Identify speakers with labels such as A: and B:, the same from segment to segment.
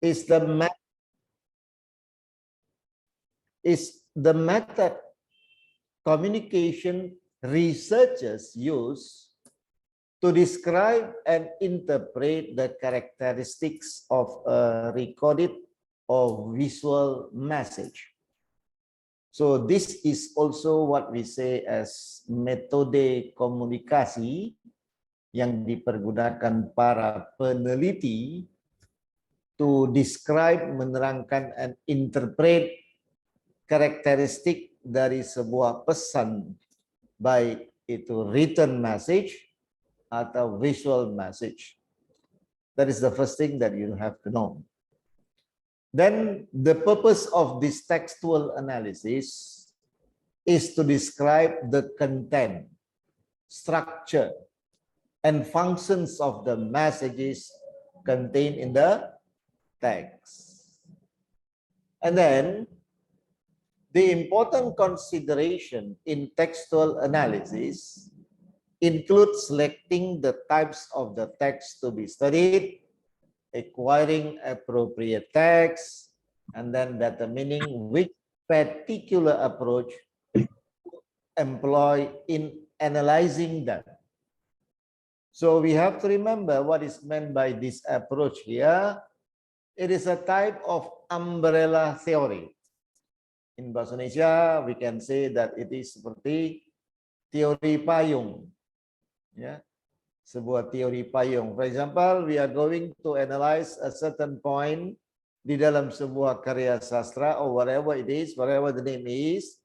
A: is the method communication researchers use to describe and interpret the characteristics of a recorded or visual message. So this is also what we say as metode komunikasi yang dipergunakan para peneliti to describe, menerangkan, and interpret karakteristik dari sebuah pesan, baik itu written message atau visual message. That is the first thing that you have to know. Then the purpose of this textual analysis is to describe the content, structure, and functions of the messages contained in the text. And then the important consideration in textual analysis includes selecting the types of the text to be studied, acquiring appropriate text, and then determining which particular approach to employ in analyzing them. So we have to remember what is meant by this approach here. It is a type of umbrella theory. In bahasa Indonesia, we can say that it is seperti teori payung. Ya. Sebuah teori payung. For example, we are going to analyze a certain point di dalam sebuah karya sastra or whatever it is, whatever the name is.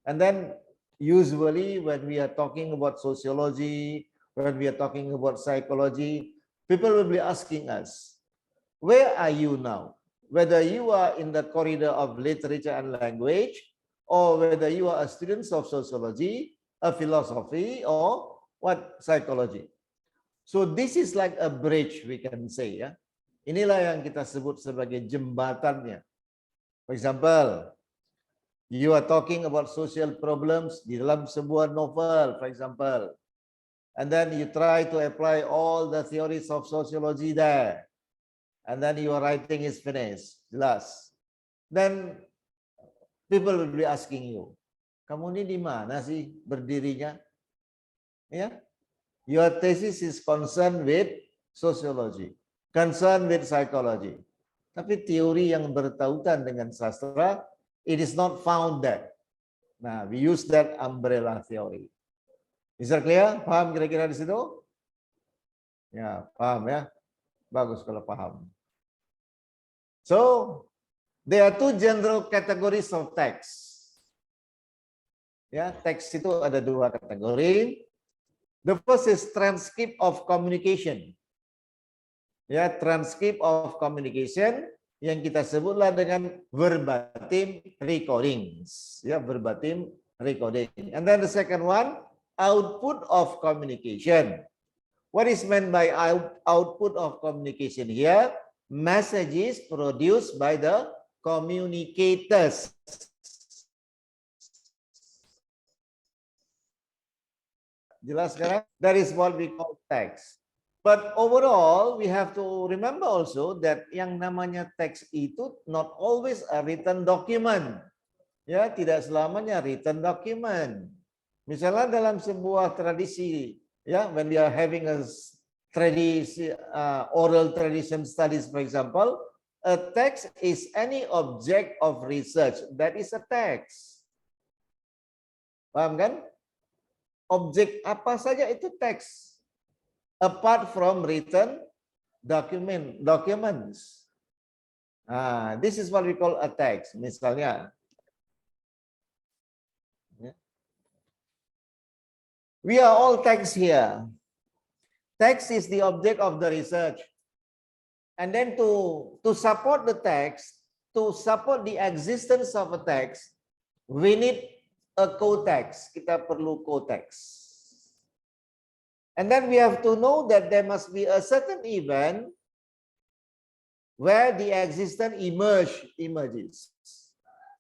A: And then usually when we are talking about sociology, when we are talking about psychology, people will be asking us, where are you now? Whether you are in the corridor of literature and language, or whether you are a student of sociology, a philosophy, or what, psychology. So this is like a bridge, we can say, ya. Inilah yang kita sebut sebagai jembatannya. For example, you are talking about social problems di dalam sebuah novel, for example, and then you try to apply all the theories of sociology there, and then your writing is finished, jelas. Then people will be asking you, kamu ini di mana sih berdirinya? Ya. Your thesis is concerned with sociology, concerned with psychology. Tapi teori yang bertautan dengan sastra, it is not found there. Nah, we use that umbrella theory. Is that clear? Paham kira-kira di situ? Ya, paham ya? Bagus kalau paham. So, there are two general categories of text. Ya, teks itu ada dua kategori. The first is transcript of communication. Ya, transcript of communication yang kita sebutlah dengan verbatim recordings. Ya, verbatim recording. And then the second one, output of communication. What is meant by output of communication here? Messages produced by the communicators. Jelas sekarang? That is what we call text. But overall, we have to remember also that yang namanya teks itu not always a written document. Ya, tidak selamanya written document. Misalnya dalam sebuah tradisi, ya, when we are having a tradisi, oral tradition studies, for example, a text is any object of research. That is a text. Paham kan? Objek apa saja itu teks, apart from written documents. This is what we call a text. Misalnya, we are all text here. Text is the object of the research, and then to support the text, to support the existence of a text, we need a co-text. Kita perlu co-text. And then we have to know that there must be a certain event where the existence emerges.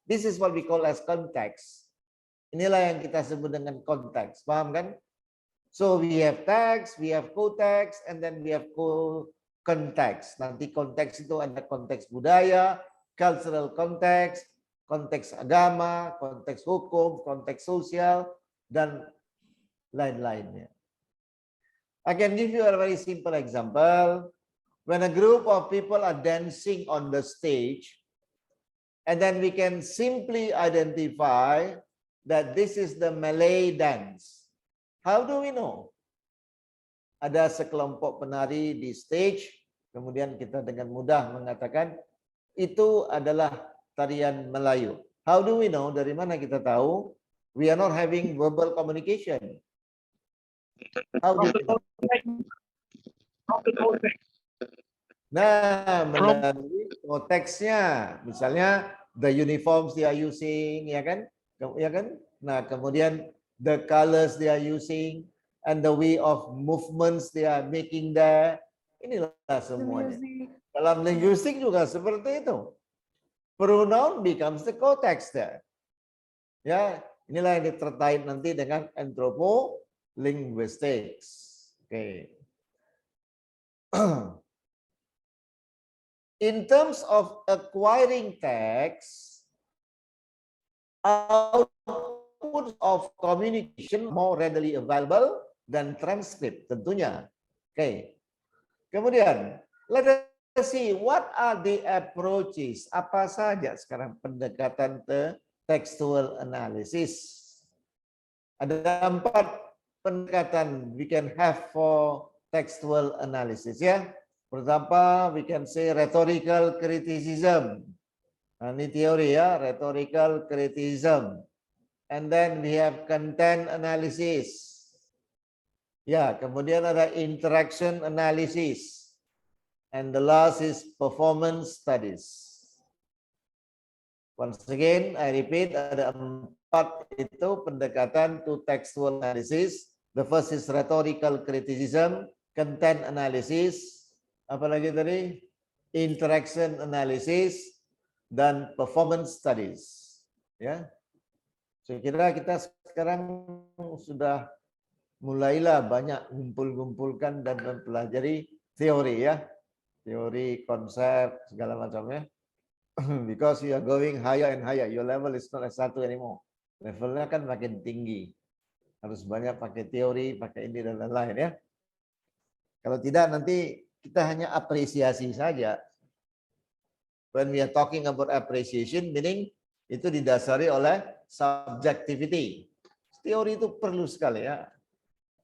A: This is what we call as context. Inilah yang kita sebut dengan konteks. Paham kan? So we have text, we have co-text, and then we have konteks. Nanti konteks itu ada konteks budaya, cultural konteks, konteks agama, konteks hukum, konteks sosial, dan lain-lainnya. I can give you a very simple example. When a group of people are dancing on the stage, and then we can simply identify that this is the Malay dance. How do we know? Ada sekelompok penari di stage, kemudian kita dengan mudah mengatakan itu adalah tarian Melayu. How do we know? Dari mana kita tahu? We are not having verbal communication. How do we know? Nah, melalui konteksnya, misalnya the uniforms they are using, ya kan? Nah, kemudian the colors they are using and the way of movements they are making there. Inilah semuanya. Dalam linguistik juga seperti itu. Pronoun becomes the context there. Ya, inilah yang terkait nanti dengan anthropolinguistics. Oke. In terms of acquiring text, output of communication more readily available than transcript tentunya. Oke. Kemudian, let us see what are the approaches. Apa saja sekarang pendekatan textual analysis. Ada 4 pendekatan we can have for textual analysis ya. Pertama, we can say rhetorical criticism. Nah, ini teori ya, rhetorical criticism. And then we have content analysis. Ya, kemudian ada interaction analysis. And the last is performance studies. Once again, I repeat, ada 4 itu pendekatan to textual analysis. The first is rhetorical criticism, content analysis, apalagi tadi, interaction analysis, dan performance studies. Ya, saya kira kita sekarang sudah mulailah banyak ngumpul-ngumpulkan dan mempelajari teori ya, teori, konsep, segala macamnya. Because you are going higher and higher, your level is not S1 anymore. Levelnya kan makin tinggi. Harus banyak pakai teori, pakai ini dan lain-lain ya. Kalau tidak nanti kita hanya apresiasi saja. When we are talking about appreciation, meaning itu didasari oleh subjectivity. Teori itu perlu sekali ya.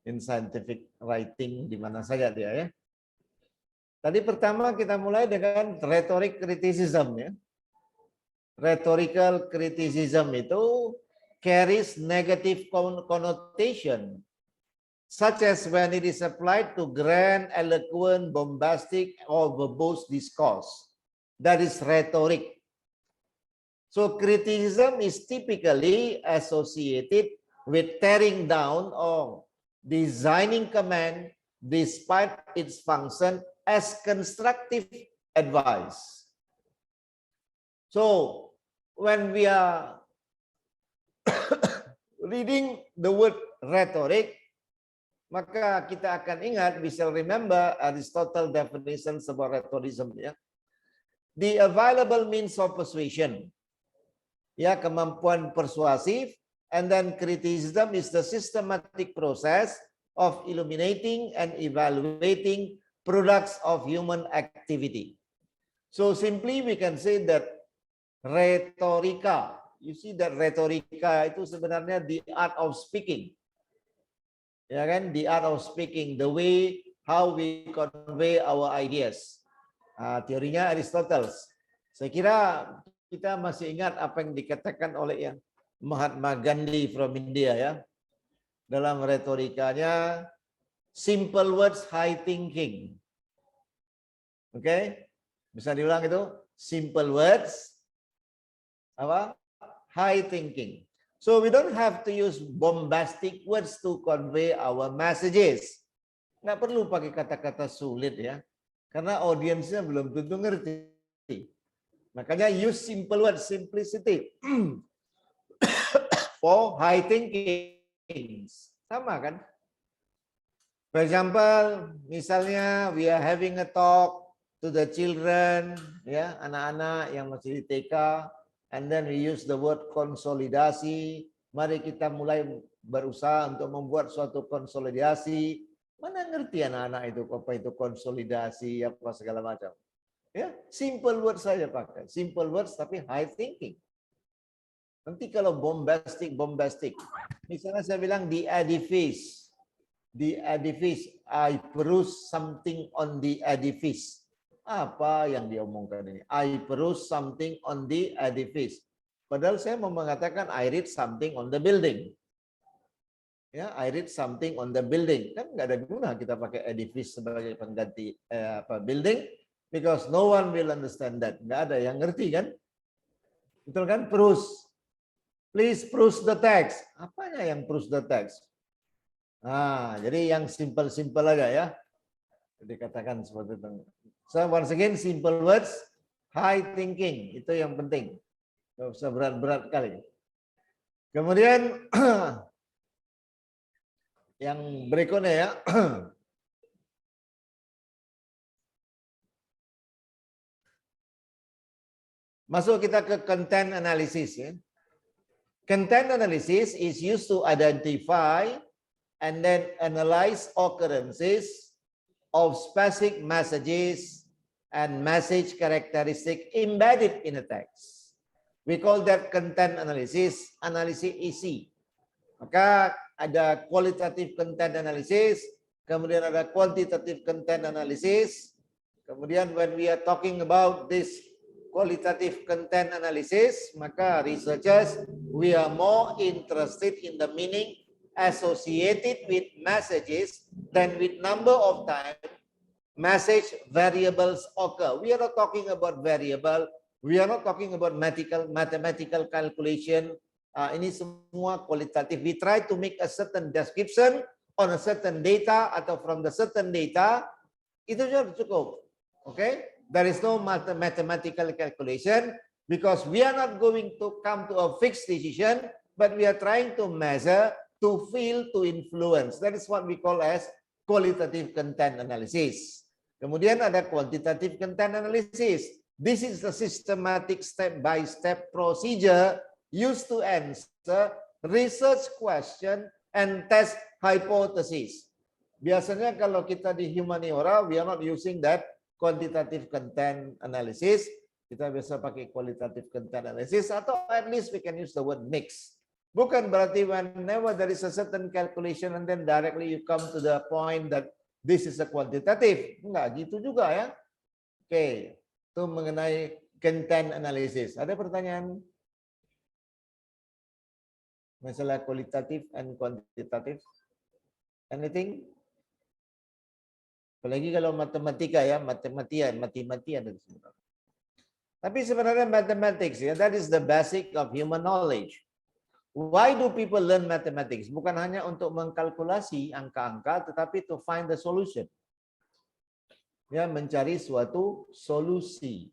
A: In scientific writing, di mana saja dia ya. Tadi pertama kita mulai dengan rhetoric criticism ya. Rhetorical criticism itu carries negative connotation, such as when it is applied to grand, eloquent, bombastic, or verbose discourse. That is rhetoric. So criticism is typically associated with tearing down or designing command despite its function as constructive advice. So when we are reading the word rhetoric, maka kita akan ingat, we shall remember Aristotle definition about rhetoricism ya. The available means of persuasion. Ya, kemampuan persuasif. And then criticism is the systematic process of illuminating and evaluating products of human activity. So simply we can say that rhetorica, you see that rhetorica itu sebenarnya the art of speaking. Ya kan, the art of speaking, the way how we convey our ideas. Teorinya Aristotle. Saya kira kita masih ingat apa yang dikatakan oleh yang Mahatma Gandhi from India ya. Dalam retorikanya, simple words, high thinking. Oke? Bisa diulang itu? Simple words, apa? High thinking. So we don't have to use bombastic words to convey our messages. Nggak perlu pakai kata-kata sulit ya. Karena audiensnya belum tentu ngerti. Makanya use simple words, simplicity. For high thinking. Sama kan? For example, misalnya we are having a talk to the children, ya, anak-anak yang masih di TK, and then we use the word konsolidasi. Mari kita mulai berusaha untuk membuat suatu konsolidasi. Mana ngerti anak-anak itu apa itu konsolidasi, apa segala macam. Ya, simple words saja pakai. Simple words tapi high thinking. Nanti kalau bombastic. Misalnya saya bilang the edifice. The edifice, I peruse something on the edifice. Apa yang dia omongkan ini? I peruse something on the edifice. Padahal saya mau mengatakan I read something on the building. Ya, I read something on the building. Kan nggak ada guna kita pakai edifice sebagai pengganti building, because no one will understand that. Nggak ada yang ngerti kan? Betul kan? Peruse. Please peruse the text. Apanya yang peruse the text? Nah, jadi yang simple aja ya. Dikatakan seperti itu. So once again, simple words, high thinking, itu yang penting. Nggak usah berat-berat kali. Kemudian yang berikutnya ya. Masuk kita ke content analysis ya. Content analysis is used to identify and then analyze occurrences of specific messages and message characteristic embedded in a text. We call that content analysis, analisis isi. Maka ada qualitative content analysis, kemudian ada quantitative content analysis. Kemudian when we are talking about this qualitative content analysis, maka researchers, we are more interested in the meaning associated with messages than with number of times message variables occur. We are not talking about variable. We are not talking about mathematical calculation. Ini semua kualitatif. We try to make a certain description on a certain data atau from the certain data. Itu sudah cukup. Okay? There is no mathematical calculation because we are not going to come to a fixed decision, but we are trying to measure, to feel, to influence. That is what we call as qualitative content analysis. Kemudian ada quantitative content analysis. This is the systematic step-by-step procedure used to answer research question and test hypothesis. Biasanya kalau kita di humaniora, we are not using that quantitative content analysis. Kita biasa pakai qualitative content analysis atau at least we can use the word mix. Bukan berarti whenever there is a certain calculation and then directly you come to the point that this is a quantitative. Enggak gitu juga ya. Oke, itu mengenai content analysis. Ada pertanyaan? Masalah kualitatif and quantitative? Anything? Apalagi kalau matematika ya, matematian dari sini. Tapi sebenarnya mathematics ya, that is the basic of human knowledge. Why do people learn mathematics? Bukan hanya untuk mengkalkulasi angka-angka, tetapi to find the solution. Ya, mencari suatu solusi.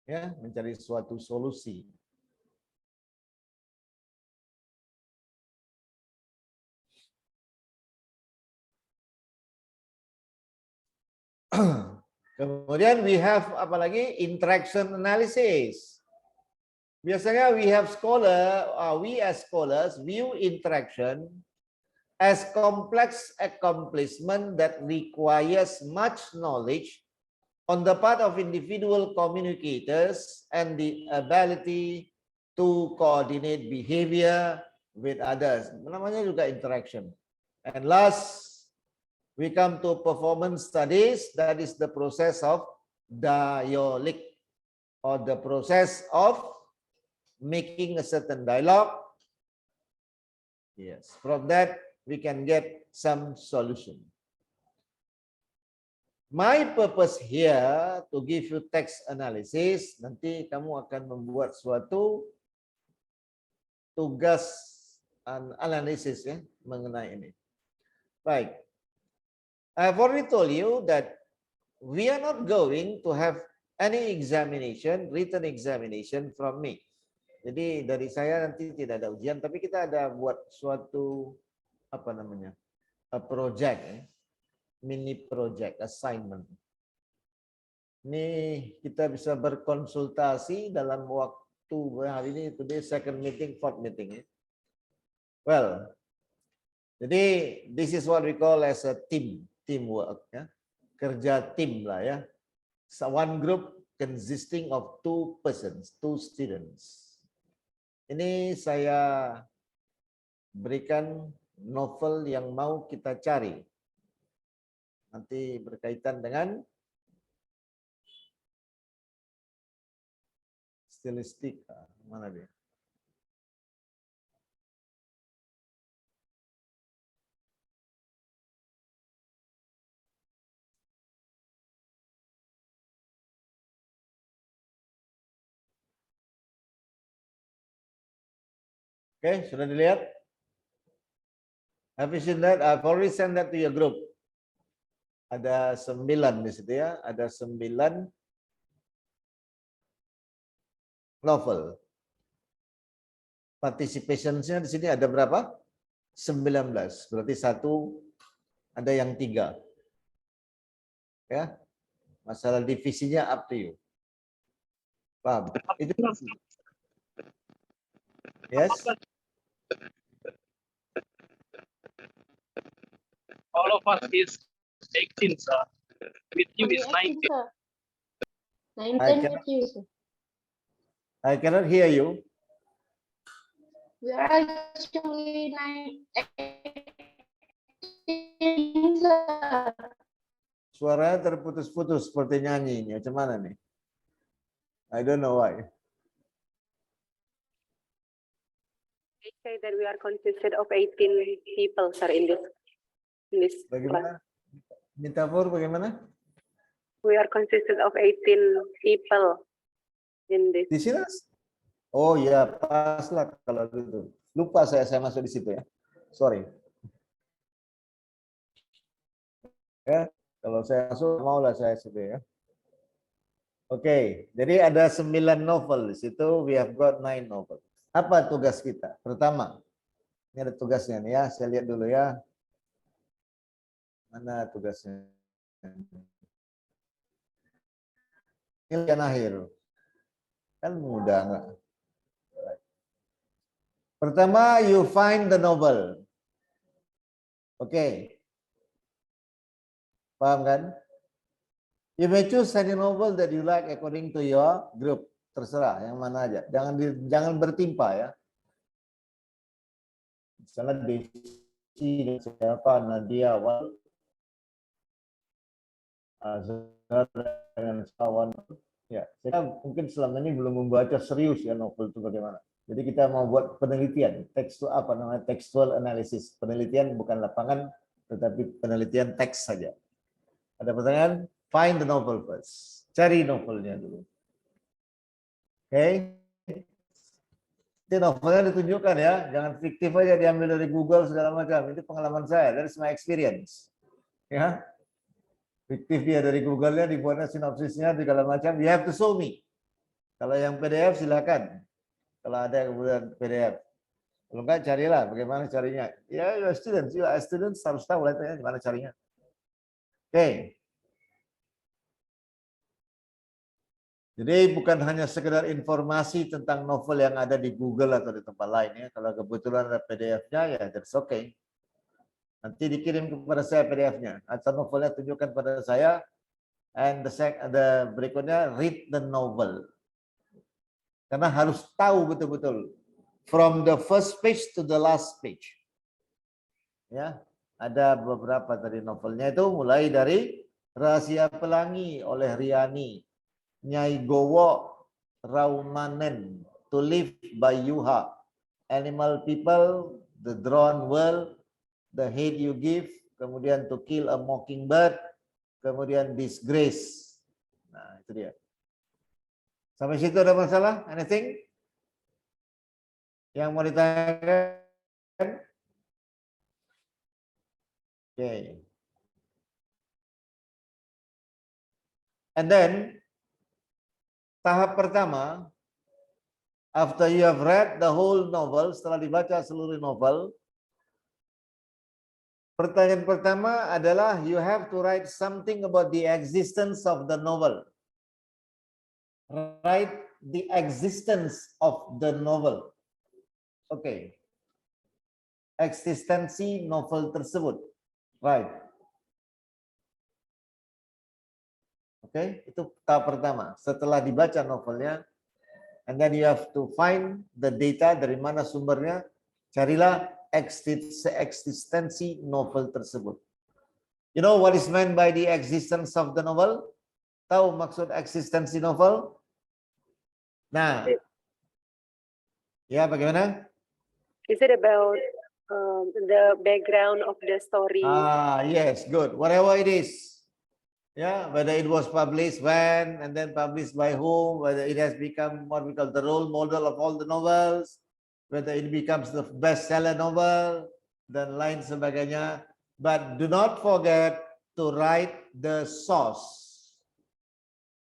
A: Ya, mencari suatu solusi. Kemudian we have apalagi interaction analysis. Biasanya we as scholars view interaction as complex accomplishment that requires much knowledge on the part of individual communicators and the ability to coordinate behavior with others. Namanya juga interaction. And last, we come to performance studies. That is the process of dialogue or the process of making a certain dialogue. Yes, from that we can get some solution. My purpose here to give you text analysis. Nanti kamu akan membuat suatu tugas analisis ya mengenai ini. Baik. I've already told you that we are not going to have any examination, written examination from me. Jadi dari saya nanti tidak ada ujian, tapi kita ada buat suatu apa namanya a project, mini project assignment. Ini kita bisa berkonsultasi dalam waktu hari ini, today second meeting, fourth meeting. Well, jadi this is what we call as a teamwork, ya. Kerja tim lah ya. So one group consisting of 2 persons, 2 students. Ini saya berikan novel yang mau kita cari. Nanti berkaitan dengan stilistik, mana dia? Oke, sudah dilihat? Have you seen that? I've already sent that to your group. Ada 9 di situ ya, ada 9 novel. Participationsnya di sini ada berapa? 19. Berarti ada yang 3. Ya. Masalah divisinya up to you. Paham? Itu yes.
B: All of us is 18, sir. With you is 19.
C: 19 with you, sir.
A: I cannot hear you.
C: We are actually 19, sir.
A: Suaranya terputus-putus seperti nyanyi ini. Macam mana nih? I don't know why.
D: They say that we are consisted of 18 people, sir, in this class.
A: Bagaimana? Minta for bagaimana?
D: We are consisted of 18 people in this.
A: Di sini? Oh ya, pas lah kalau gitu. Lupa saya masuk di situ ya. Sorry. Ya, kalau saya masuk maulah saya situ ya. Oke, jadi ada 9 novel di situ. We have got 9 novel. Apa tugas kita? Pertama, ini ada tugasnya nih ya. Saya lihat dulu ya. Mana tugasnya? Ini yang akhir. Kan mudah nggak? Pertama, you find the novel. Oke. Paham kan? You may choose any novel that you like according to your group. Terserah, yang mana aja. Jangan bertimpa ya. Misalnya Desi, siapa, Nadia, Azhar, dengan kawan. Ya, saya mungkin selama ini belum membaca serius ya novel itu bagaimana. Jadi kita mau buat penelitian, textual analysis. Penelitian bukan lapangan, tetapi penelitian teks saja. Ada pertanyaan? Find the novel first. Cari novelnya dulu. Oke. Itu novelnya ditunjukkan ya. Jangan fiktif aja diambil dari Google segala macam. Itu pengalaman saya. That is my experience. Ya. Fiktif dia dari Google-nya, dibuatnya sinopsisnya, segala macam. You have to show me. Kalau yang PDF silakan. Kalau ada kemudian PDF. Kalau enggak carilah bagaimana carinya. Ya, you are students. You are students harus tahu lah gimana carinya. Oke. Jadi bukan hanya sekedar informasi tentang novel yang ada di Google atau di tempat lain ya. Kalau kebetulan ada PDF-nya ya that's okay. Nanti dikirim kepada saya PDF-nya. Atau novelnya tunjukkan pada saya. And the berikutnya read the novel. Karena harus tahu betul-betul from the first page to the last page. Ya, ada beberapa tadi novelnya itu mulai dari Rahasia Pelangi oleh Riani, Nyai Gowo Raumanen, To Live by Yuha, Animal People, The Drawn World, The Hate You Give, kemudian To Kill a Mockingbird, kemudian Disgrace. Nah, itu dia. Sampai situ ada masalah? Anything? Yang mau ditanyakan? Okay. And then, tahap pertama, after you have read the whole novel, setelah dibaca seluruh novel, Pertanyaan pertama adalah you have to write something about the existence of the novel. Write the existence of the novel. Oke. Eksistensi novel tersebut. Right. Oke, itu tahap pertama. Setelah dibaca novelnya, and then you have to find the data dari mana sumbernya. Carilah eksistensi novel tersebut. You know what is meant by the existence of the novel? Tahu maksud eksistensi novel? Nah, ya bagaimana?
D: Is it about the background of the story?
A: Ah, yes, good. Whatever it is. Yeah, whether it was published when and then published by whom, whether it has become what we call the role model of all the novels, whether it becomes the bestseller novel, dan lain sebagainya. But do not forget to write the source.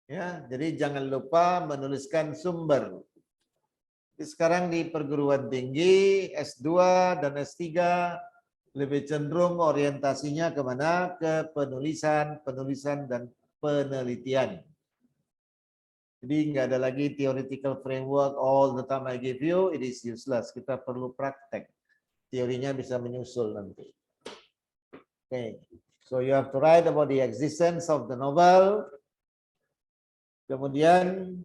A: Ya, jadi jangan lupa menuliskan sumber. Sekarang di perguruan tinggi, S2 dan S3 lebih cenderung orientasinya kemana? Ke penulisan, dan penelitian. Jadi nggak ada lagi theoretical framework all the time I give you, it is useless. Kita perlu praktek. Teorinya bisa menyusul nanti. Okay. So you have to write about the existence of the novel. Kemudian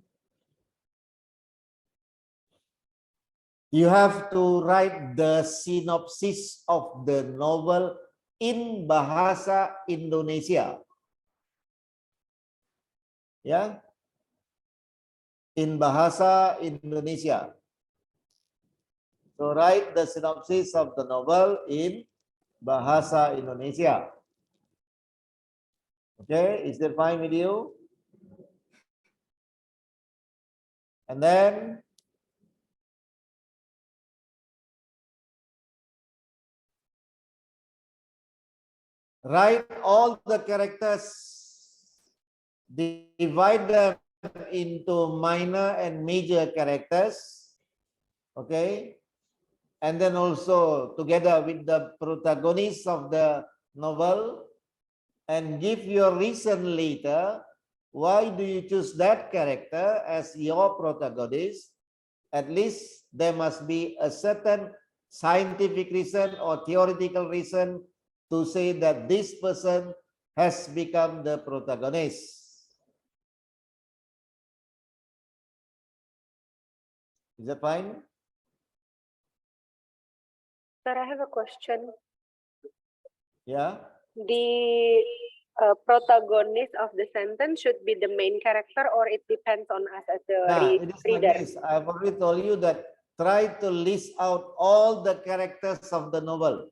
A: you have to write the synopsis of the novel in bahasa Indonesia. Ya. In bahasa Indonesia. So write the synopsis of the novel in bahasa Indonesia. Okay, is that fine with you? And then write all the characters, divide them into minor and major characters. Okay, and then also together with the protagonists of the novel, and give your reason later. Why do you choose that character as your protagonist? At least there must be a certain scientific reason or theoretical reason to say that this person has become the protagonist. Is that fine?
D: Sir, I have a question.
A: Yeah.
D: The protagonist of the sentence should be the main character, or it depends on us as the
A: It is like
D: reader?
A: this. I've already told you that try to list out all the characters of the novel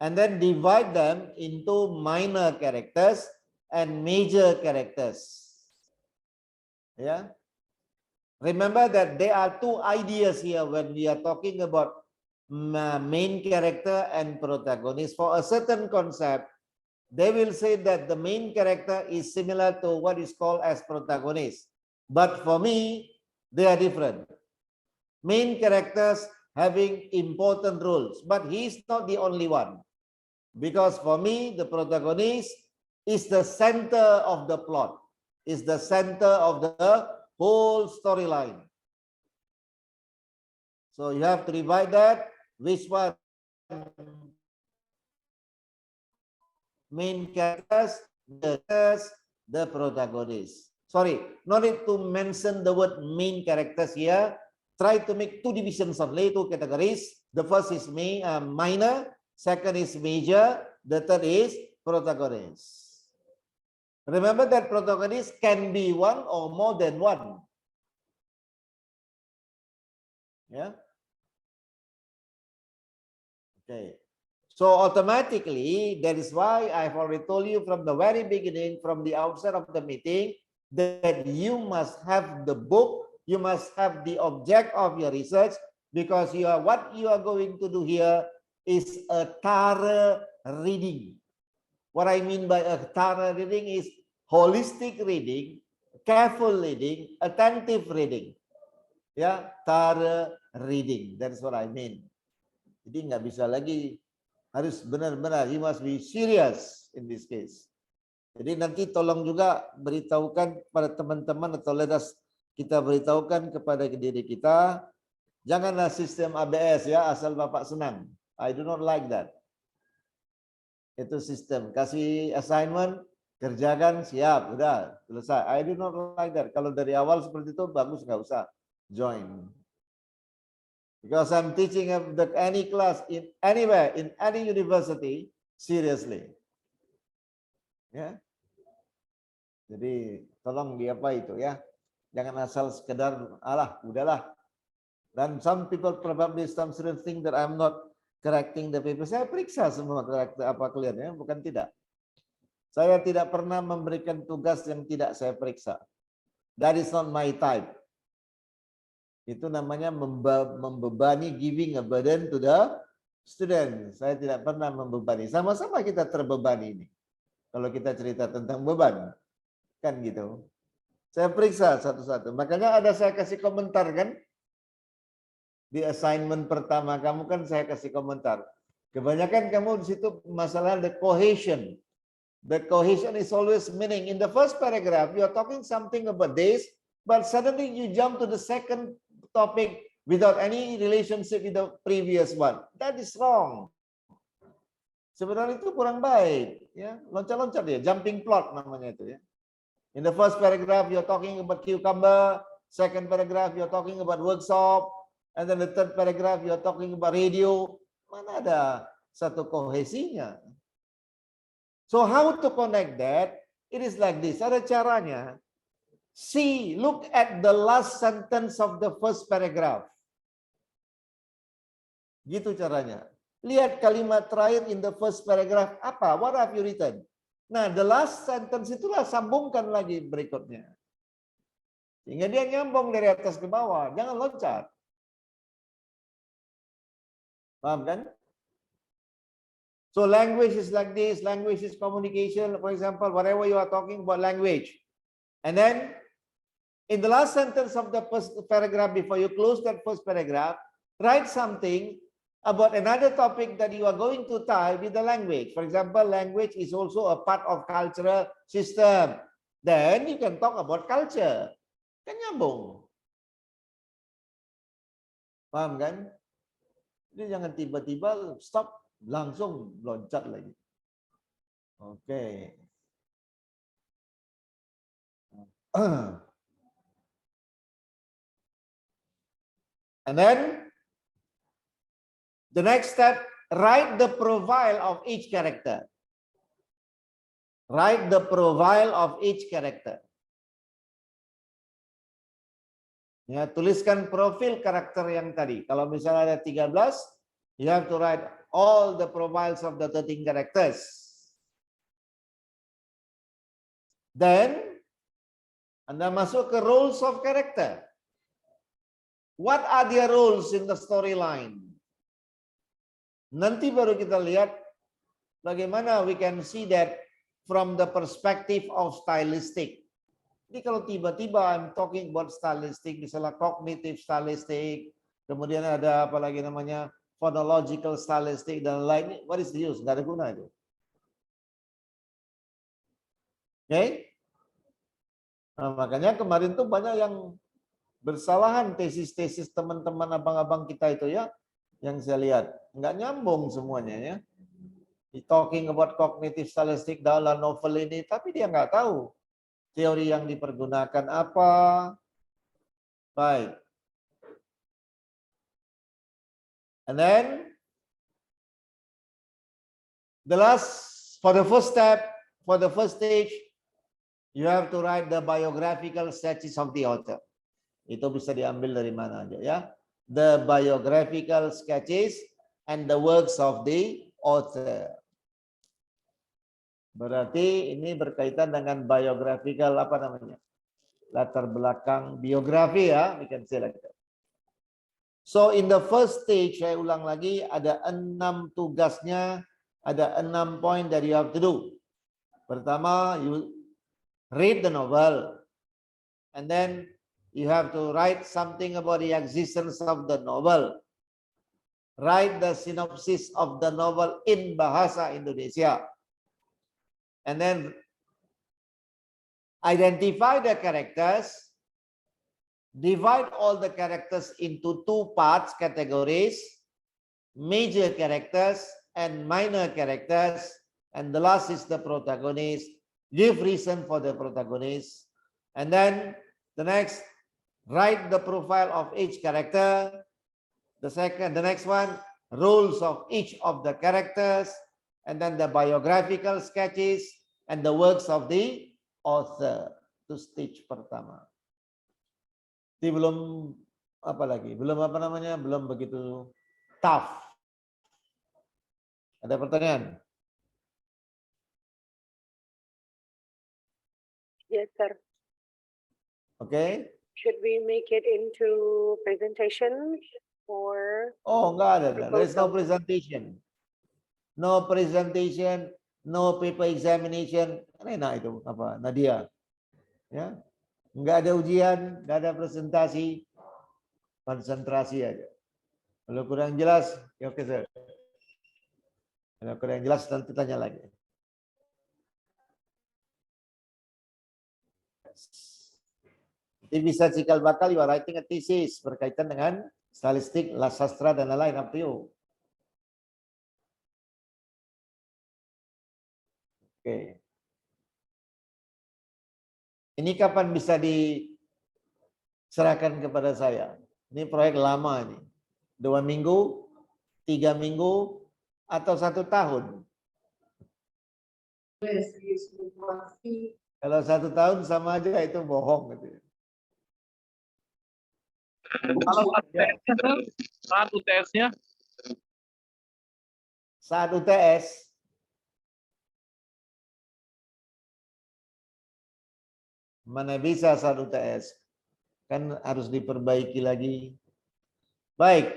A: and then divide them into minor characters and major characters. Yeah. Remember that there are two ideas here when we are talking about main character and protagonist. For a certain concept, they will say that the main character is similar to what is called as protagonist. But for me, they are different. Main characters having important roles, but he is not the only one. Because for me, the protagonist is the center of the plot, is the center of the whole storyline. So you have to divide that. Which one? Main characters, the protagonist. Sorry, no need to mention the word main characters here. Try to make two divisions only, two categories. The first is minor, second is major, the third is protagonist. Remember that protagonist can be one or more than one. Yeah. Okay. So automatically, that is why I've already told you from the very beginning, from the outset of the meeting, that you must have the book, you must have the object of your research, because what you are going to do here is a thorough reading. What I mean by a thorough reading is holistic reading, careful reading, attentive reading. Yeah, thorough reading. That's what I mean. Jadi nggak bisa lagi Harus benar-benar, you must be serious in this case. Jadi nanti tolong juga beritahukan pada teman-teman atau kita beritahukan kepada diri kita, janganlah sistem ABS ya, asal Bapak senang. I do not like that. Itu sistem, kasih assignment, kerjakan, siap, udah, selesai. I do not like that. Kalau dari awal seperti itu, bagus, nggak usah join. Because I'm teaching any class in anywhere, in any university, seriously. Ya. Jadi tolong diapa itu ya. Jangan asal sekedar alah udahlah. Dan some people probably some students think that I'm not correcting the paper. Saya periksa semua apa kalian ya, bukan tidak. Saya tidak pernah memberikan tugas yang tidak saya periksa. That is not my type. Itu namanya membebani, giving a burden to the student. Saya tidak pernah membebani. Sama-sama kita terbebani ini. Kalau kita cerita tentang beban, kan gitu. Saya periksa satu-satu. Makanya ada saya kasih komentar kan. Di assignment pertama kamu kan saya kasih komentar. Kebanyakan kamu di situ masalah the cohesion. The cohesion is always meaning. In the first paragraph, you are talking something about this, but suddenly you jump to the second topic without any relationship with the previous one. That is wrong. Sebenarnya itu kurang baik, ya. Loncat-loncat ya, jumping plot namanya itu ya. In the first paragraph you're talking about cucumber, second paragraph you're talking about workshop, and then the third paragraph you're talking about radio. Mana ada satu kohesinya? So how to connect that? It is like this. Ada caranya. See, look at the last sentence of the first paragraph. Gitu caranya. Lihat kalimat terakhir in the first paragraph apa? What have you written? Nah, the last sentence itulah sambungkan lagi berikutnya. Sehingga dia nyambung dari atas ke bawah. Jangan loncat. Paham kan? So language is like this. Language is communication. For example, whatever you are talking about language. And then in the last sentence of the first paragraph, before you close that first paragraph, write something about another topic that you are going to tie with the language. For example, language is also a part of cultural system. Then you can talk about culture. Kan nyambung. Paham kan? Jadi jangan tiba-tiba stop, langsung loncat lagi. Oke. And then the next step, write the profile of each character. Write the profile of each character. Ya, tuliskan profil karakter yang tadi. Kalau misalnya ada 13, you have to write all the profiles of the 13 characters. Then, Anda masuk ke roles of character. What are their roles in the storyline? Nanti baru kita lihat bagaimana we can see that from the perspective of stylistic. Jadi kalau tiba-tiba I'm talking about stylistic, misalnya cognitive stylistic, kemudian ada apa lagi namanya phonological stylistic dan lain, what is the use? Nggak ada guna itu. Oke? Nah, makanya kemarin tuh banyak yang bersalahan tesis-tesis teman-teman abang-abang kita itu ya, yang saya lihat nggak nyambung semuanya ya. Talking about cognitive stylistic dalam novel ini, tapi dia nggak tahu teori yang dipergunakan apa. Baik. And then the last, for the first step, for the first stage, you have to write the biographical sketches of the author. Itu bisa diambil dari mana aja ya. The biographical sketches and the works of the author. Berarti ini berkaitan dengan biographical apa namanya? Latar belakang biografi ya, we can say like that. So in the first stage, saya ulang lagi, ada 6 tugasnya, ada 6 poin that you have to do. Pertama, you read the novel, and then you have to write something about the existence of the novel. write the synopsis of the novel in Bahasa Indonesia. And then identify the characters, divide all the characters into 2 parts categories, major characters and minor characters, and the last is the protagonist. Give reason for the protagonist, and then the next, write the profile of each character. The next one, roles of each of the characters, and then the biographical sketches and the works of the author. Itu stage pertama. Ini belum apa lagi? Belum apa namanya? Belum begitu tough. Ada pertanyaan?
D: Yes, sir.
A: Okay.
D: Should we make it into presentation or?
A: Oh, enggak ada. There is no
D: Proposal.
A: presentation. No presentation, no paper examination. Kan enak itu apa? Nadia. Ya. Enggak ada ujian, enggak ada presentasi. Konsentrasi aja. Kalau kurang jelas, ya oke, sir. Kalau kurang jelas nanti tanya lagi. Jadi bisa cikal bakal you are writing a thesis berkaitan dengan statistik, sastra dan lain-lain, up to you. Oke. Ini kapan bisa diserahkan kepada saya? Ini proyek lama ini. 2 minggu, 3 minggu, atau 1 tahun? Kalau 1 tahun sama aja itu bohong gitu.
B: Kalau saat UTS-nya,
A: Saat UTS, mana bisa saat UTS? Kan harus diperbaiki lagi. Baik,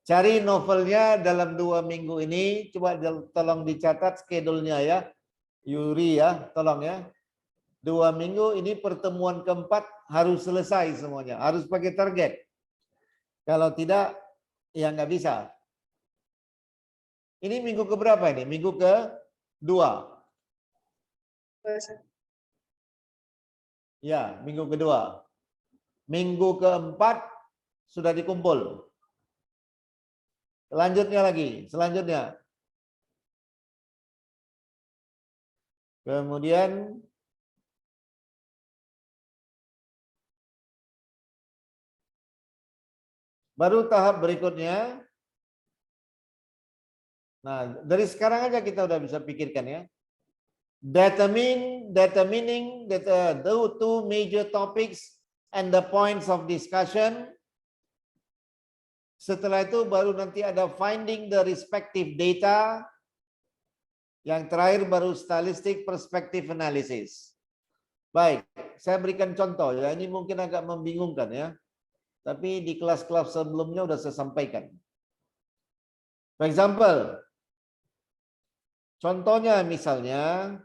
A: cari novelnya dalam 2 minggu ini. Coba tolong dicatat schedule-nya ya. Yuri ya, tolong ya. 2 minggu ini pertemuan keempat harus selesai semuanya. Harus pakai target. Kalau tidak, ya nggak bisa. Ini minggu keberapa ini? Minggu ke-2. Ya, minggu kedua. Minggu keempat sudah dikumpul. Selanjutnya. Kemudian baru tahap berikutnya. Nah, dari sekarang aja kita udah bisa pikirkan ya. Determining that the 2 major topics and the points of discussion. Setelah itu baru nanti ada finding the respective data. Yang terakhir baru statistic perspective analysis. Baik, saya berikan contoh ya. Ini mungkin agak membingungkan ya. Tapi di kelas-kelas sebelumnya sudah saya sampaikan. For example, contohnya misalnya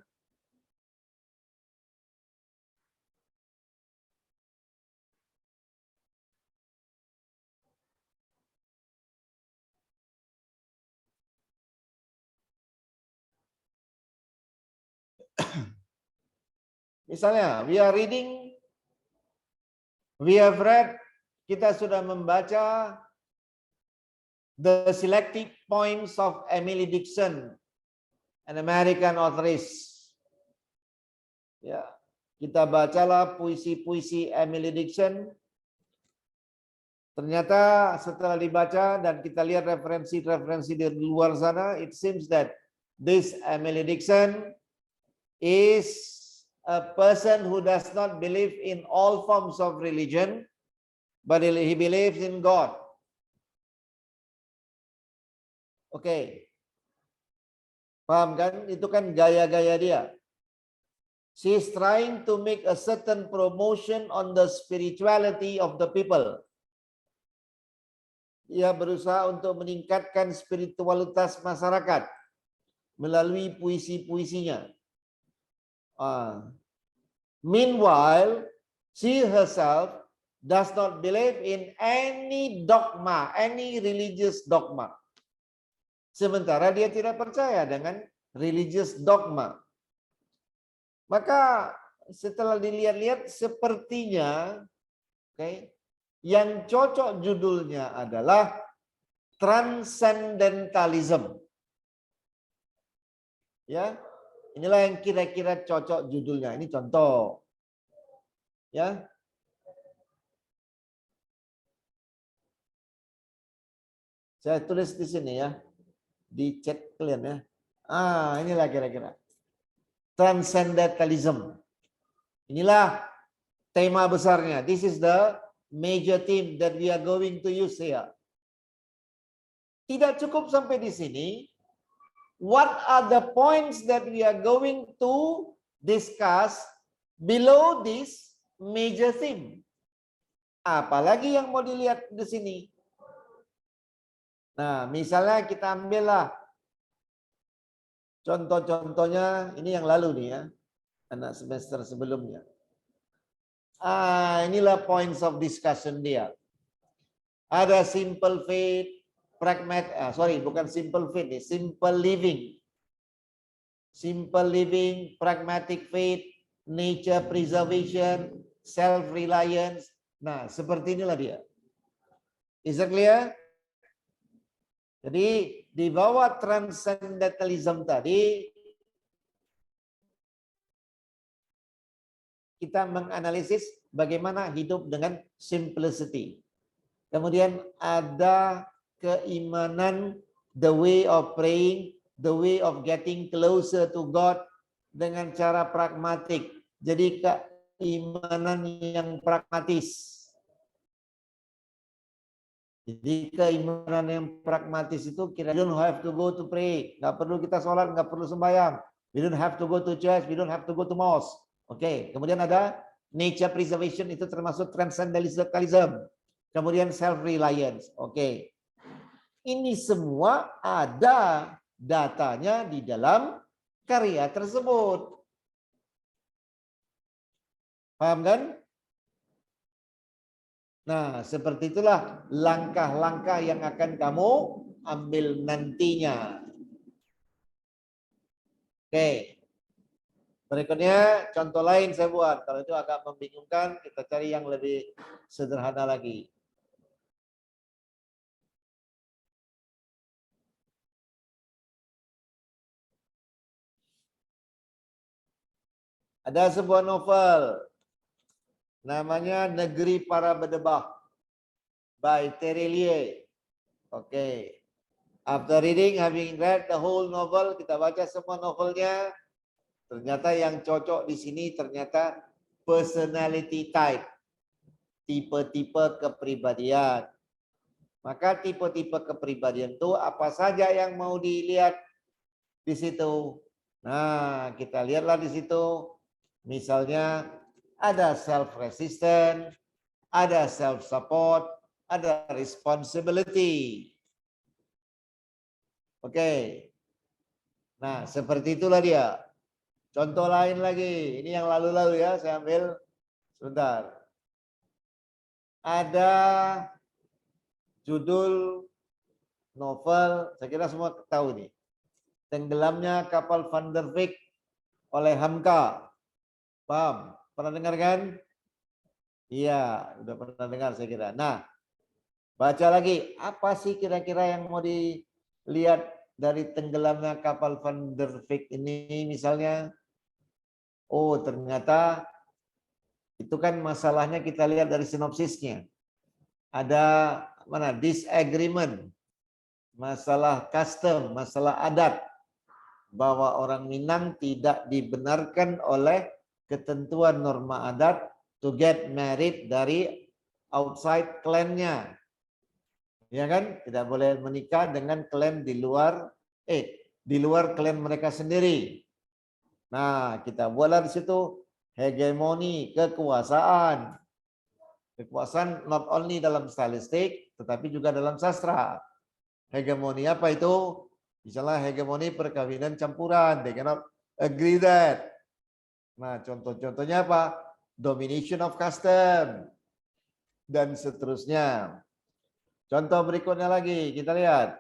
A: we have read, kita sudah membaca The Selected Poems of Emily Dickinson, an American authoress. Ya, kita bacalah puisi-puisi Emily Dickinson. Ternyata setelah dibaca dan kita lihat referensi-referensi di luar sana, it seems that this Emily Dickinson is a person who does not believe in all forms of religion, but he believes in God. Oke. Paham kan? Itu kan gaya-gaya dia. She is trying to make a certain promotion on the spirituality of the people. Ia berusaha untuk meningkatkan spiritualitas masyarakat melalui puisi-puisinya. Meanwhile, she herself does not believe in any dogma, any religious dogma. Sementara dia tidak percaya dengan religious dogma. Maka setelah dilihat-lihat sepertinya yang cocok judulnya adalah transcendentalism. Ya, inilah yang kira-kira cocok judulnya. Ini contoh. Ya. Saya tulis di sini ya. Di chat kalian ya. Inilah kira-kira. Transcendentalism. Inilah tema besarnya. This is the major theme that we are going to use here. Tidak cukup sampai di sini. What are the points that we are going to discuss below this major theme? Apalagi yang mau dilihat di sini? Nah, misalnya kita ambillah contoh-contohnya, ini yang lalu nih ya, anak semester sebelumnya. Inilah points of discussion dia. Ada simple faith, bukan simple faith, simple living. Simple living, pragmatic faith, nature preservation, self-reliance. Nah, seperti inilah dia. Is it clear? Jadi di bawah transcendentalism tadi kita menganalisis bagaimana hidup dengan simplicity. Kemudian ada keimanan, the way of praying, the way of getting closer to God dengan cara pragmatik. Jadi keimanan yang pragmatis. Jadi keimanan yang pragmatis itu kira don't have to go to pray, nggak perlu kita sholat, nggak perlu sembahyang. We don't have to go to church, we don't have to go to mosque. Oke, kemudian ada nature preservation, itu termasuk transcendentalism. Kemudian self-reliance. Oke. Ini semua ada datanya di dalam karya tersebut. Paham kan? Nah, seperti itulah langkah-langkah yang akan kamu ambil nantinya. Oke. Berikutnya contoh lain saya buat. Kalau itu agak membingungkan, kita cari yang lebih sederhana lagi. Ada sebuah novel namanya Negeri Para Berdebah by Terelie. Oke. After reading, having read the whole novel, kita baca semua novelnya. Ternyata yang cocok di sini ternyata personality type. Tipe-tipe kepribadian. Maka tipe-tipe kepribadian itu apa saja yang mau dilihat di situ. Nah, kita lihatlah di situ. Misalnya ada self-resistant, ada self-support, ada responsibility. Oke. Nah, seperti itulah dia. Contoh lain lagi. Ini yang lalu-lalu ya, saya ambil sebentar. Ada judul novel, saya kira semua tahu nih. Tenggelamnya kapal Van der Wijk oleh Hamka. Paham? Pernah dengar kan? Iya, udah pernah dengar saya kira. Nah, baca lagi. Apa sih kira-kira yang mau dilihat dari tenggelamnya kapal Van der Wijk ini misalnya? Oh, ternyata itu kan masalahnya kita lihat dari sinopsisnya. Ada mana? Disagreement. Masalah custom, masalah adat. Bahwa orang Minang tidak dibenarkan oleh ketentuan norma adat to get married dari outside clan-nya. Ya kan? Tidak boleh menikah dengan klan di luar klan mereka sendiri. Nah, kita buatlah di situ hegemoni, kekuasaan. Kekuasaan not only dalam stylistik, tetapi juga dalam sastra. Hegemoni apa itu? Misalnya hegemoni perkawinan campuran. They cannot agree that. Nah, contoh-contohnya apa? Domination of custom. Dan seterusnya. Contoh berikutnya lagi, kita lihat.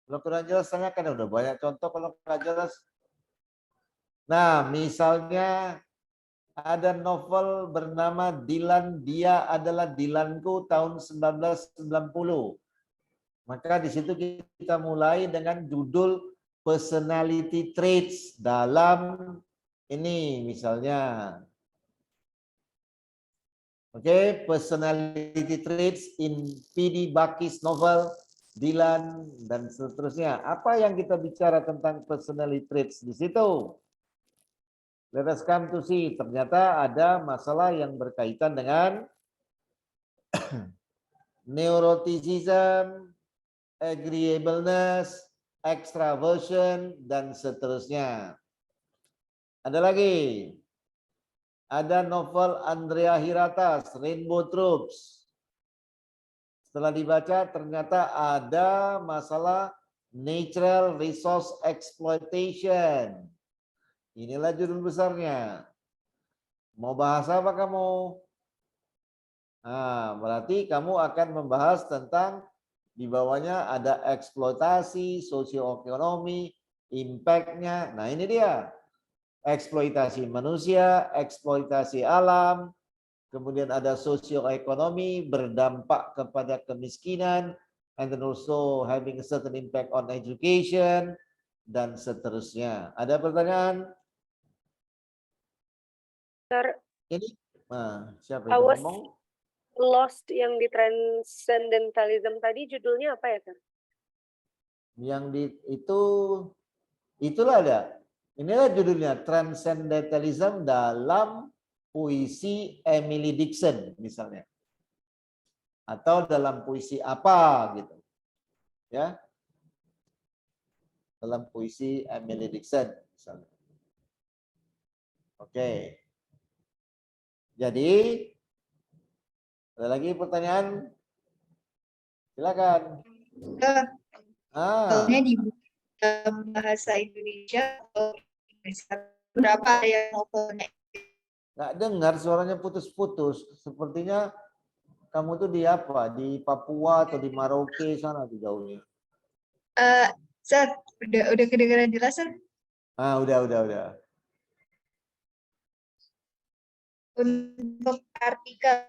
A: Kalau kurang jelas tanyakan, udah banyak contoh kalau kurang jelas. Nah, misalnya ada novel bernama Dilan, Dia Adalah Dilanku tahun 1990. Maka di situ kita mulai dengan judul personality traits dalam ini misalnya. Oke, personality traits in P.D. Bakis novel Dilan dan seterusnya. Apa yang kita bicara tentang personality traits di situ? Let us come to see. Ternyata ada masalah yang berkaitan dengan neuroticism, agreeableness, extraversion, dan seterusnya. Ada lagi. Ada novel Andrea Hiratas, Rainbow Troops. Setelah dibaca ternyata ada masalah natural resource exploitation. Inilah judul besarnya. Mau bahas apa kamu? Nah, berarti kamu akan membahas tentang di bawahnya ada eksploitasi, sosioekonomi, impact-nya. Nah, ini dia. Eksploitasi manusia, eksploitasi alam, kemudian ada sosioekonomi berdampak kepada kemiskinan, and then also having a certain impact on education, dan seterusnya. Ada pertanyaan?
D: Sir,
A: Ini siapa
D: I
A: itu
D: was
A: ngomong?
D: lost yang di transcendentalism tadi judulnya apa ya, Sir?
A: Yang di itulah ada. Inilah judulnya Transcendentalism dalam puisi Emily Dickinson misalnya. Atau dalam puisi apa gitu. Ya. Dalam puisi Emily Dickinson misalnya. Oke. Jadi ada lagi pertanyaan? Silakan.
E: Novelnya di dalam bahasa Indonesia atau Inggris? Berapa yang novelnya?
A: Nggak dengar, suaranya putus-putus. Sepertinya kamu tuh di apa? Di Papua atau di Merauke sana di jauhnya?
E: Sir, udah kedengaran jelas, Sir?
A: Udah.
E: Untuk artikelnya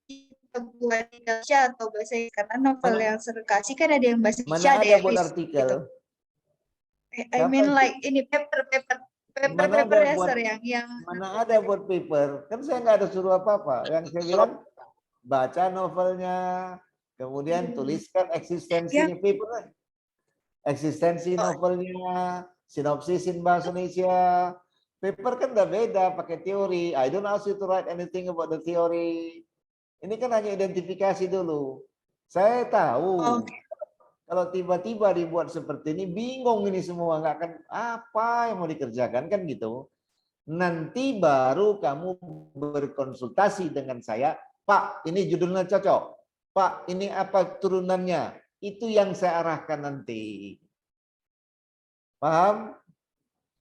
E: kita buat Indonesia atau bahasa Inggris, karena novel yang Sir kasih kan ada yang bahasa Indonesia,
A: Mana
E: ada
A: ada
E: yang
A: buat
E: Inggris,
A: artikel?
E: gitu. I
A: Siapa
E: mean
A: itu?
E: like ini paper
A: Mana ada
E: ya,
A: buat-
E: Sir, yang
A: Mana ada buat paper? Kan saya nggak ada suruh apa-apa. Yang saya bilang baca novelnya, kemudian tuliskan eksistensinya paper. Eksistensi novelnya, sinopsisin bahasa Indonesia. Paper kan udah beda, pakai teori. I don't ask you to write anything about the theory. Ini kan hanya identifikasi dulu. Saya tahu. Kalau tiba-tiba dibuat seperti ini, bingung ini semua. Nggak akan apa yang mau dikerjakan, kan gitu. Nanti baru kamu berkonsultasi dengan saya. Pak, ini judulnya cocok. Pak, ini apa turunannya? Itu yang saya arahkan nanti. Paham?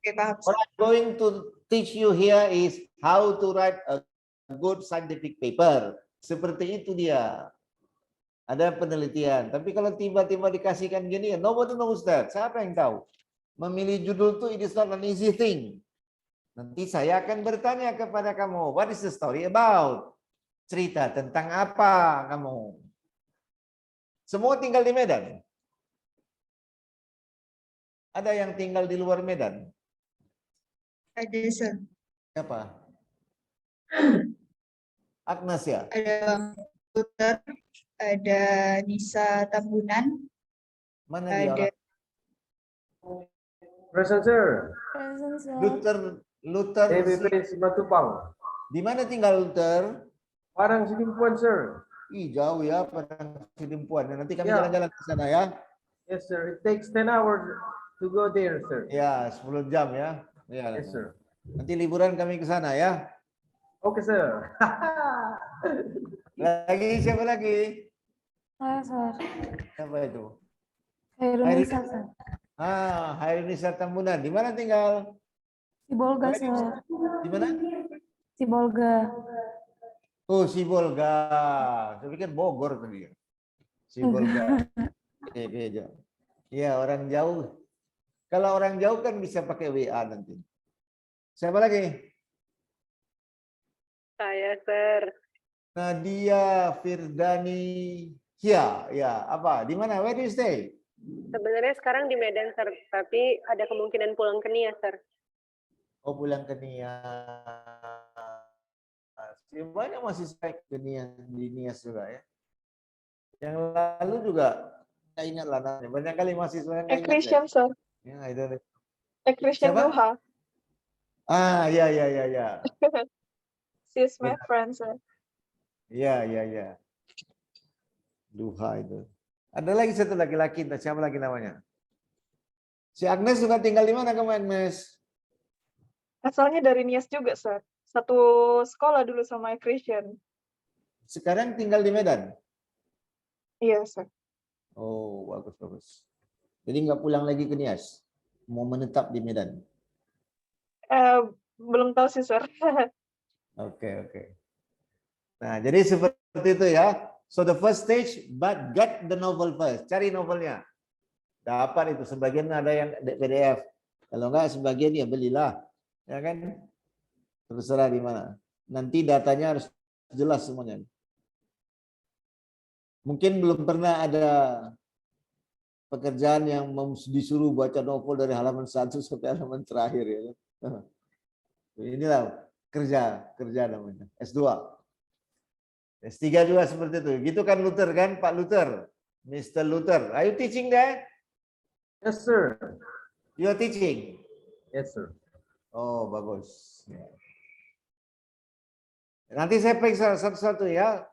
E: Oke, paham.
A: What I'm going to teach you here is how to write a good scientific paper. Seperti itu dia. Ada penelitian. Tapi kalau tiba-tiba dikasihkan gini, nobody knows that. Siapa yang tahu? Memilih judul itu it is not an easy thing. Nanti saya akan bertanya kepada kamu, what is the story about? Cerita tentang apa kamu? Semua tinggal di Medan. Ada yang tinggal di luar Medan?
E: Ada, Sir.
A: Siapa? Agnes ya?
E: Ada Bang Luther, ada Nisa Tambunan,
A: Mana dia
E: ada
A: orang?
F: Present, sir.
A: Luther
F: EBP Simatupang.
A: di mana tinggal Luther?
F: Parang Sidimpuan, sir.
A: Ih, jauh ya Padang Sidimpuan. Nanti kami
F: Ya.
A: jalan-jalan ke sana ya.
F: Yes, sir. It takes 10 hours to go there, sir.
A: Ya, 10 jam ya. Ya.
F: Yes, sir.
A: Nanti liburan kami ke sana ya.
F: Okay, sir.
A: Lagi siapa lagi?
G: Saya, Sir.
A: Siapa itu?
G: Hairunisa, Sir.
A: Hairunisa Tambunan. Di mana tinggal?
G: Sibolga, Sir.
A: Di mana?
G: Sibolga.
A: Oh, Sibolga. Saya pikir Bogor tadi. Sibolga. Beda. Ya, orang jauh. Kalau orang jauh kan bisa pakai WA nanti. Siapa lagi?
D: Saya, Sir.
A: Nadia Firdani. Ya, apa? Di mana? Where do you stay?
D: Sebenarnya sekarang di Medan, Sir, tapi ada kemungkinan pulang ke Nias, Sir.
A: Oh, pulang ke Nias. Banyak masih ke Nias, di Nias juga ya. Yang lalu juga nggak ingat lah namanya. Banyak kali mahasiswa yang nggak ingat.
E: Christian, sir.
A: Ya, I don't know.
E: Christian
A: Siapa?
E: Duha.
A: Ya.
E: She's my
A: Benar.
E: friend, sir.
A: Ya. Duha itu. Ada lagi satu laki-laki, siapa lagi namanya? Si Agnes juga tinggal di mana kamu, Agnes?
E: Asalnya dari Nias juga, sir. Satu sekolah dulu sama Christian.
A: Sekarang tinggal di Medan?
E: Iya, sir.
A: Oh, bagus. Jadi nggak pulang lagi ke Nias? Mau menetap di Medan?
E: Belum tahu sih, sir.
A: Oke. Nah, jadi seperti itu ya. So the first stage, but get the novel first. Cari novelnya. Dapat itu. Sebagian ada yang PDF. Kalau enggak, sebagian ya belilah. Ya kan? Terserah di mana. Nanti datanya harus jelas semuanya. Mungkin belum pernah ada pekerjaan yang disuruh baca novel dari halaman 1 sampai halaman terakhir ya. Inilah kerja namanya. S2. S3 juga seperti itu. Gitu kan Luther kan, Pak Luther. Mr. Luther. Are you teaching there?
F: Yes, sir.
A: You are teaching?
F: Yes, sir.
A: Oh, bagus. Ya. Nanti saya periksa satu-satu ya.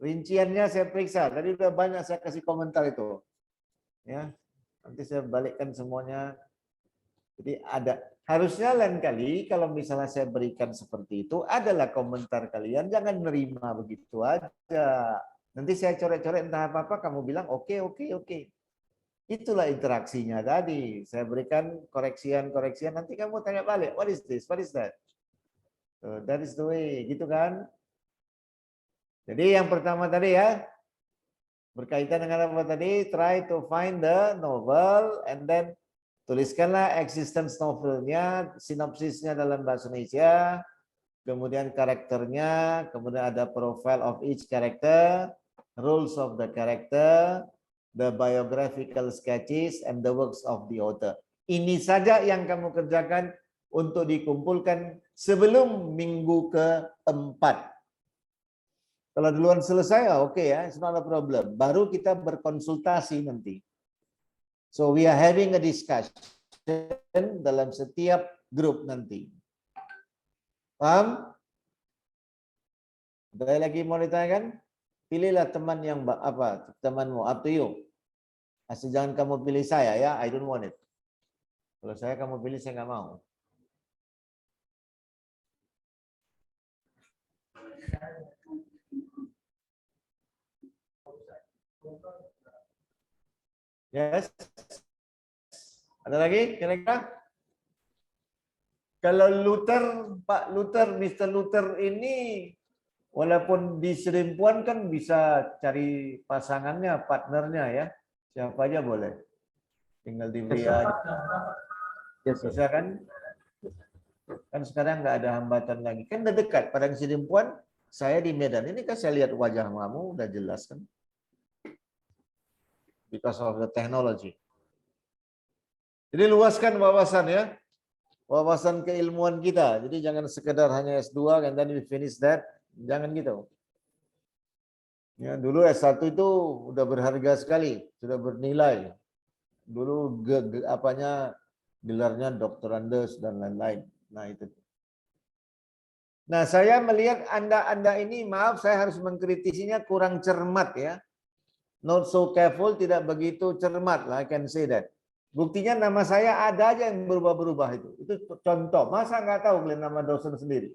A: Rinciannya saya periksa. Tadi udah banyak saya kasih komentar itu. Ya. Nanti saya balikkan semuanya. Jadi ada. Harusnya lain kali kalau misalnya saya berikan seperti itu, adalah komentar kalian. Jangan nerima begitu aja. Nanti saya coret-coret entah apa-apa, kamu bilang oke. Itulah interaksinya tadi. Saya berikan koreksian. Nanti kamu tanya balik, what is this? What is that? So, that is the way. Gitu kan? Jadi yang pertama tadi ya, berkaitan dengan apa tadi? Try to find the novel and then tuliskanlah existence novelnya, sinopsisnya dalam bahasa Indonesia, kemudian karakternya, kemudian ada profile of each character, roles of the character, the biographical sketches, and the works of the author. Ini saja yang kamu kerjakan untuk dikumpulkan sebelum minggu keempat. Kalau duluan selesai, oke ya, it's not a problem. Baru kita berkonsultasi nanti. So we are having a discussion dalam setiap grup nanti. Paham? Ada lagi mau ditanyakan? Pilihlah teman yang apa? Temanmu, up to you. Asal jangan kamu pilih saya ya, I don't want it. Kalau saya kamu pilih, saya nggak mau. Yes. Ada lagi kira-kira? Kalau Luther, Pak Luther, Mr. Luther ini walaupun di Serimpuan kan bisa cari pasangannya, partnernya ya. Siapa aja boleh. Tinggal di WA.
F: Yes, sir.
A: Bisa kan? Kan sekarang nggak ada hambatan lagi. Kan udah dekat. Padang Serimpuan, saya di Medan. Ini kan saya lihat wajah kamu, udah jelas kan. Because of the technology. Jadi luaskan wawasan ya. Wawasan keilmuan kita. Jadi jangan sekedar hanya S2 and then we finish that. Jangan gitu. Ya, dulu S1 itu udah berharga sekali, sudah bernilai. Dulu gelarnya doktorandes dan lain-lain. Nah, itu. Nah, saya melihat Anda ini, maaf saya harus mengkritisinya, kurang cermat ya. Not so careful, tidak begitu cermat lah, I can say that. Buktinya nama saya ada aja yang berubah-berubah itu. Itu contoh. Masa nggak tahu kalian nama dosen sendiri?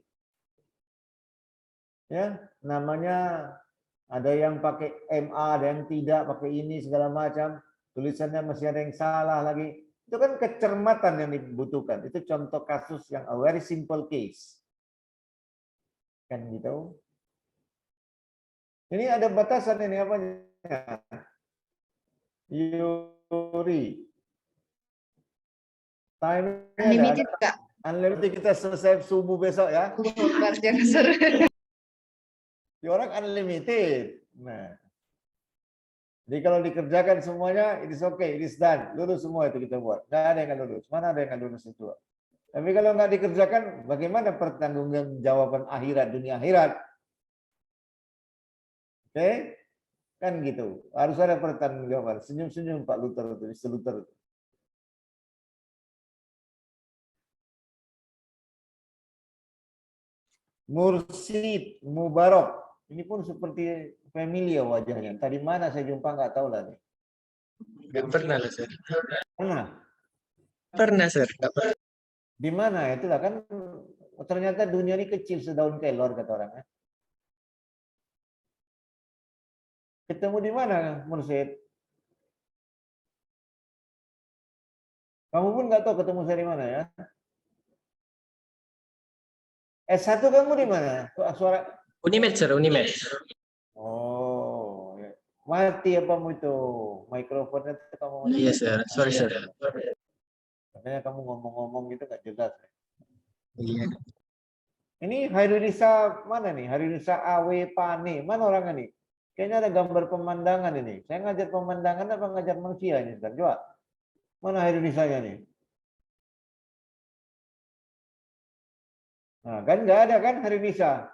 A: Ya, namanya ada yang pakai MA, ada yang tidak pakai ini segala macam. Tulisannya masih ada yang salah lagi. Itu kan kecermatan yang dibutuhkan. Itu contoh kasus yang a very simple case. Kan gitu. Ini ada batasan ini apanya? Yuri. Time
E: Unlimited Kak.
A: unlimited, kita selesai subuh besok ya.
E: Akbar, jangan sir.
A: Di orang unlimited. Nah. Jadi kalau dikerjakan semuanya, it is okay, it is done. Lulus semua itu kita buat. Nggak ada yang nggak lulus. Mana ada yang nggak lulus itu? Tapi kalau nggak dikerjakan, bagaimana pertanggungjawaban akhirat, dunia akhirat? Oke? Kan gitu. Harus ada pertanggungjawaban. Senyum-senyum Pak Luther itu, Mr. Luther. Mursid Mubarak. Ini pun seperti familiar wajahnya. Tadi mana saya jumpa nggak tahu lah nih.
H: Nggak pernah lah, Sir.
A: Pernah?
H: Pernah, Sir. Nggak pernah.
A: Di mana? Itulah kan ternyata dunia ini kecil sedaun kelor kata orang. Ketemu di mana, Mursid? Kamu pun nggak tahu ketemu saya di mana ya? S1 kamu di mana? Suara.
H: Unimed, Sir. Unimed.
A: Oh, ya. Mati apamu itu? Mikrofonnya itu kamu mati.
H: Iya, Sir. Sorry, Sir.
A: Makanya kamu ngomong-ngomong gitu nggak jelas.
H: Iya.
A: Ini Hairunisa mana nih? Hairunisa AW Pane. Mana orangnya nih? Kayaknya ada gambar pemandangan ini. Saya ngajar pemandangan apa ngajar manusia ini sekarang? Coba. Mana Hairunisanya nih? Nah, kan nggak ada kan Hairunisa?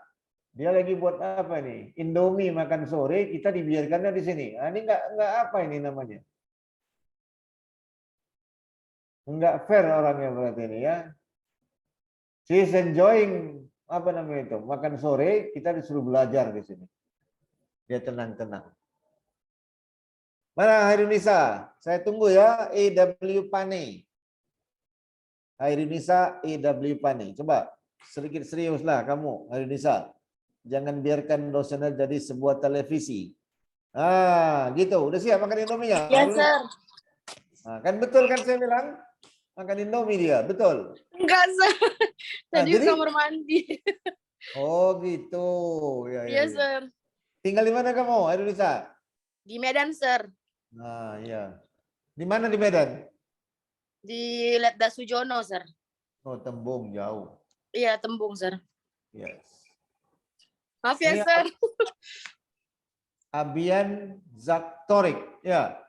A: Dia lagi buat apa nih? Indomie makan sore, kita dibiarkannya di sini. Nah, ini nggak apa ini namanya? Nggak fair orangnya berarti ini ya. She's enjoying apa namanya itu? Makan sore, kita disuruh belajar di sini. Dia tenang-tenang. Mana Hairunisa? Saya tunggu ya. EW Pane. Hairunisa EW Pane. Coba sedikit seriuslah kamu Hairunisa. Jangan biarkan dosennya jadi sebuah televisi. Ah, gitu. Udah siap makan Indominya?
C: Yes, sir.
A: Nah, kan betul kan saya bilang? Makan Indomie dia, betul.
C: Enggak, sir.
A: Nah,
C: Tadi
A: jadi-
C: kamar mandi.
A: Oh, gitu. Ya, ya,
C: Yes,
A: ya.
C: sir.
A: Tinggal di mana kamu, Hairunisa?
C: Di Medan, sir.
A: Nah, iya. Di mana di Medan?
C: Di Letda Sujono, sir.
A: Oh, Tembung, jauh.
C: Iya, Tembung, sir.
A: Yes.
C: Maaf ya,
A: Ini
C: sir.
A: Abian Zaktorik. Ya.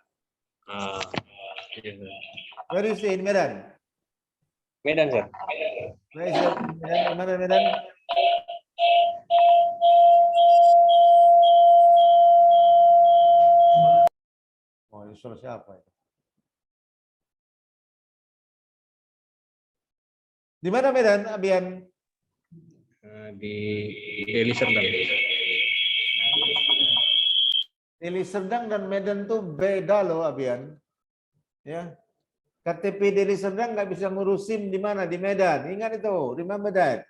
A: Where is he in Medan?
H: Medan, Sir.
A: Where is he in Medan? Di mana Medan? Oh, ini suara siapa itu? Di mana Medan, Abian?
H: Di Deli Serdang.
A: Deli Serdang dan Medan tuh beda loh, Abian. Ya. KTP Deli Serdang nggak bisa ngurusin di mana, di Medan. Ingat itu, remember that.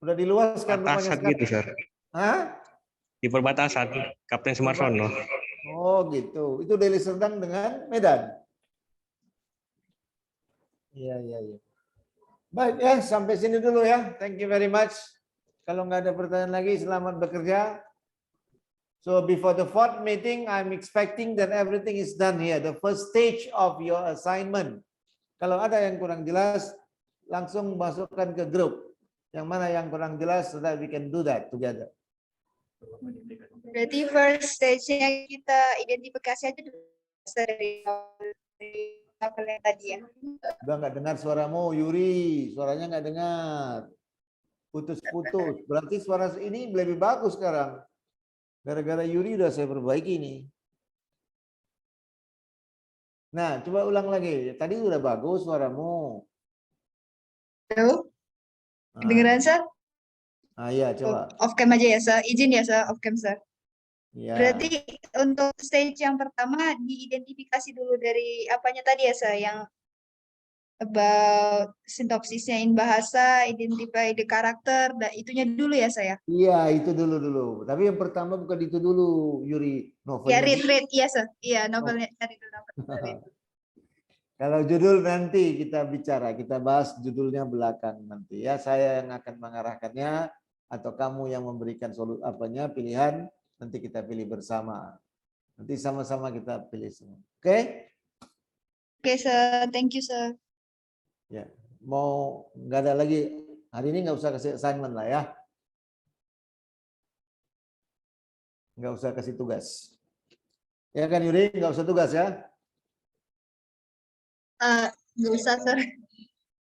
A: Udah diluaskan rumahnya
H: Perbatasan gitu,
A: sekarang.
H: Sir.
A: Hah?
H: Di perbatasan, Kapten Sumarsono.
A: Oh gitu. Itu Deli Serdang dengan Medan. Iya, iya, iya. Baik ya, sampai sini dulu ya. Thank you very much. Kalau nggak ada pertanyaan lagi, selamat bekerja. So before the fourth meeting, I'm expecting that everything is done here. The first stage of your assignment. Kalau ada yang kurang jelas, langsung masukkan ke grup. Yang mana yang kurang jelas, so that we can do that together.
E: Berarti first stage-nya kita identifikasi aja dulu dari level yang tadi ya.
A: Udah nggak dengar suaramu, Yuri. Suaranya nggak dengar. Putus-putus. Berarti suara ini lebih bagus sekarang. Gara-gara Yuri udah saya perbaiki nih. Nah, coba ulang lagi. Tadi udah bagus suaramu.
E: Halo,
A: Nah,
E: kedengeran, Sir?
A: nah iya, coba.
E: Off cam aja ya, Sir. Izin ya, Sir, off cam, Sir.
A: Ya.
E: Berarti untuk stage yang pertama diidentifikasi dulu dari apanya tadi ya, Sir? Yang about sinopsisnya in bahasa, identify the karakter, itunya dulu ya, saya.
A: Iya, itu dulu. Tapi yang pertama bukan itu dulu, Yuri.
E: Ya,
A: Novelnya.
E: read, iya, Sir. Iya, novelnya cari dulu novel.
A: Kalau judul nanti kita bicara, kita bahas judulnya belakang nanti ya. Saya yang akan mengarahkannya atau kamu yang memberikan pilihan, nanti kita pilih bersama. Nanti sama-sama kita pilih semua. Oke?
E: Oke, sir. Thank you, sir.
A: Ya. Mau nggak ada lagi hari ini, nggak usah kasih assignment lah ya. Nggak usah kasih tugas. Ya kan Yuri, nggak usah tugas ya?
E: Nggak usah, sir.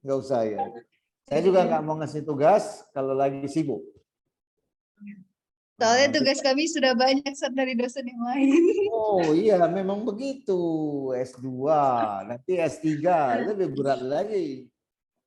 A: Nggak usah ya. Saya juga nggak mau ngasih tugas kalau lagi sibuk.
E: Soalnya
A: Nanti-
E: tugas kami sudah banyak, sir, dari dosen yang lain.
A: Oh iya, memang begitu. S2, nanti S3 lebih berat lagi.